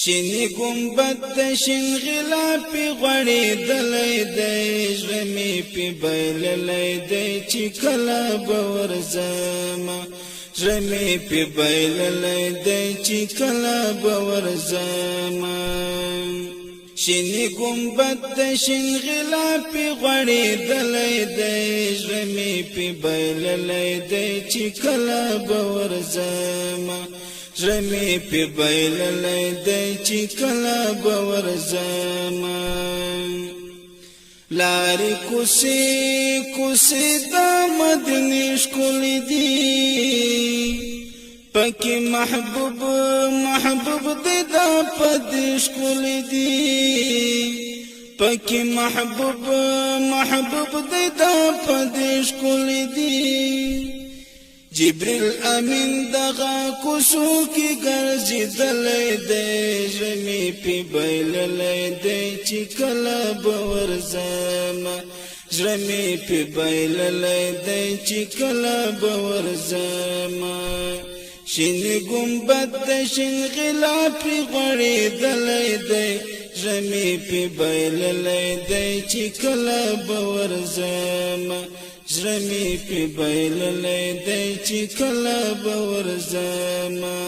شینی گنبد د شین غلافی غړېدلی دی زړه مې پې بایللی دی چې کله به ورځمه زړه مې پې بایللی دی چې کله به ورځمه شینی گنبد د شین غلافی غړېدلی دی زړه مې پې بایللی دی چې کله به ورځمه زړه مې پې بایللی دی چې کله به ورځمه لارې کوڅې کوڅې د مدینې ښکلې دي پکې محبوب محبوب دی دا پدې ښکلې دي پکې محبوب محبوب دی دا پدې ښکلې دي جبریل امین دغه کوڅو کې ګرځېدلی دی زړه مې پې بایللی دی چې کله به ورځمه زړه مې پې بایللی دی چې کله به ورځمه شینې ګنبد د شین غلافي غړېدلی دی زړه مې پې بایللی دی چې کله به ورځمه زړه مې پې بایللی دی چې کله به ورځمه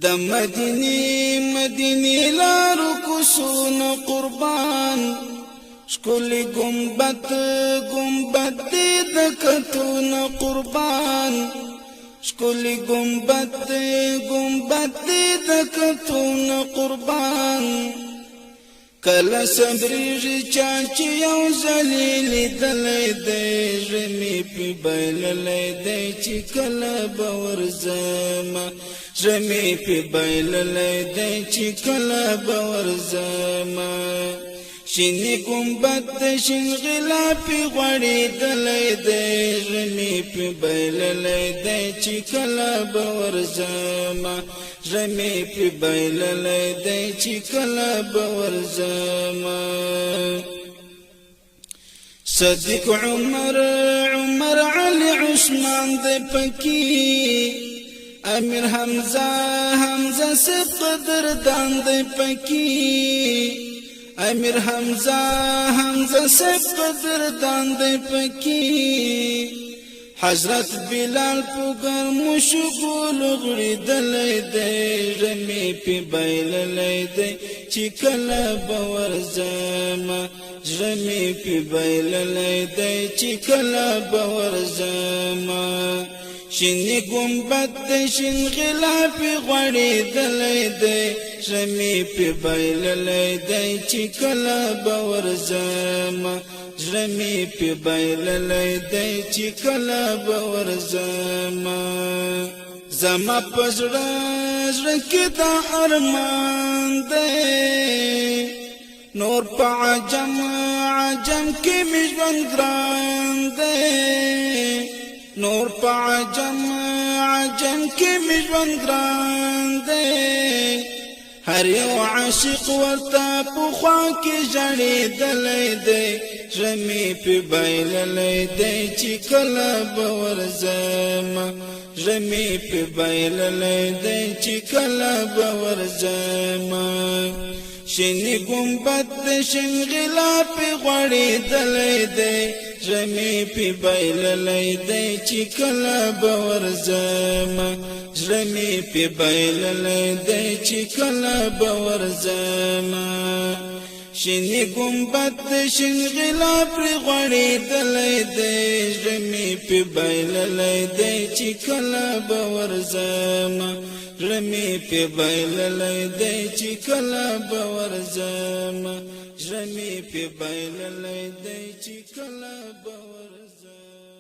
د مدینې لارو کوڅو نه قربان ښکلې ګنبد دی د کتو نه قربان ښکلې ګنبد دی د کتو نه قربان کله صبرېږي چا چې یو ځلې لیدلی دی زړه مې پې بایللی دی چې کله به ورځمه زړه مې پې بایللی دی چې کله به ورځمه شینې ګنبد د شین غلافي غړېدلی دی زړه مې پې بایللی دی چې کله به ورځمه زړه مې پې بایللی دی چې کله به ورځمه صدیق عمر علي عثمان دی پکې امیر حمزه صاحب قدردان دی پکې امیر حمزه صاحب قدردان دی پکې حضرت بلال پوگر مشغول غړېدلی دی زړه مې پې بایللی دی چې کله به ورځمه زړه مې پې بایللی دی چې کله به ورځمه شینې ګنبد د شین غلافي غړېدلی دی زړه مې پې بایللی دی چې کله به ورځمه زړه مې پې بایللی دی چې کله به ورځمه زما په زړه کې دا ارمان دی نور په عجم کې مې ژوند ګران دی نور په عجم کې مې ژوند ګران دی هر یو عاشق ورته په خوا کې ژړېدلی دی زړه مې پې بایللی دی چې کله به ورځمه زړه مې پې بایللی دی چې کله به ورځمه شینې ګنبد د شین غلافي غړېدلی دی زړه مې پې بایللی دی چې کله به ورځمه زړه مې پې بایللی دی چې کله به ورځمه شینې ګنبد د شین غلافي غړېدلی دی زړه مې پې بایللی دی چې کله به ورځمه زړه مې پې بایللی دی چې کله به ورځمه زړه مې پې بایللی دی چې کله به ورځمه